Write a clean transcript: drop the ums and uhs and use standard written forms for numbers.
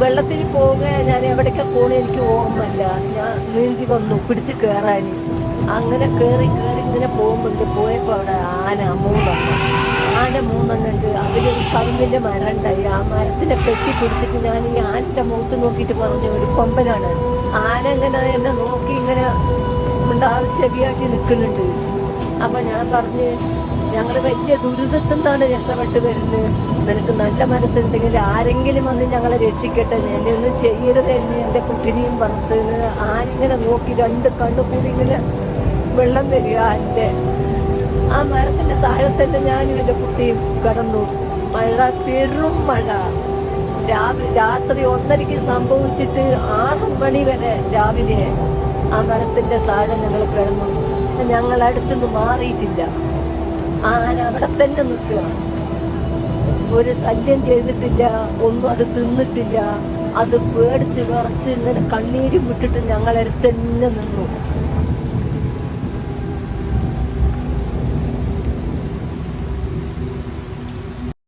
വെള്ളത്തിൽ പോവുക, ഞാൻ എവിടേക്കാ പോണേ എനിക്ക് ഓർമ്മയില്ല. ഞാൻ നീന്തി വന്നു പിടിച്ച് കയറാൻ. അങ്ങനെ കയറി കയറി ഇങ്ങനെ പോയപ്പോൾ അവിടെ ആന മൂന്നെണ്ണം ഉണ്ട്. അതിലൊരു കവുങ്ങിന്റെ മരം ഉണ്ടായി. ആ മരത്തിനെ കെട്ടിപ്പിടിച്ചിട്ട് ഞാൻ ഈ ആനന്റെ മുഖത്ത് നോക്കിയിട്ട് പറഞ്ഞു, ഒരു കൊമ്പനാണ്. ആന ഇങ്ങനെ എന്നെ നോക്കി ഇങ്ങനെ ഉണ്ടാവും ചെവിയാട്ടി നിൽക്കുന്നുണ്ട്. അപ്പൊ ഞാൻ പറഞ്ഞ്, ഞങ്ങൾ വലിയ ദുരിതത്തിൽ നിന്നാണ് രക്ഷപ്പെട്ട് വരുന്നത്. നിനക്ക് നല്ല മനസ്സുണ്ടെങ്കിൽ ആരെങ്കിലും വന്ന് ഞങ്ങളെ രക്ഷിക്കട്ടെ, എന്നെ ഒന്നും ചെയ്യരുത് എന്ന് എൻ്റെ കുട്ടിനെയും പറഞ്ഞിട്ട് ആനിങ്ങനെ നോക്കി രണ്ട് കണ്ണു കൂടി ഇങ്ങനെ വെള്ളം വരിക. എൻ്റെ ആ മരത്തിന്റെ താഴെ തന്നെ ഞാനും എൻ്റെ കുട്ടിയും കിടന്നു. മഴ, പെരും മഴ. രാത്രി 1:30 സംഭവിച്ചിട്ട് 6 മണി വരെ രാവിലെ ആ മരത്തിന്റെ താഴെ ഞങ്ങൾ കിടന്നു. ഞങ്ങൾ അടുത്തുനിന്ന് മാറിയിട്ടില്ല. ആന അവിടെ തന്നെ നിൽക്കുക. ഒരു ശല്യം ചെയ്തിട്ടില്ല, ഒന്നും അത് തിന്നിട്ടില്ല. അത് പേടിച്ച് വിറച്ച് ഇങ്ങനെ കണ്ണീരും വിട്ടിട്ട് ഞങ്ങളടുത്ത് തന്നെ നിന്നു.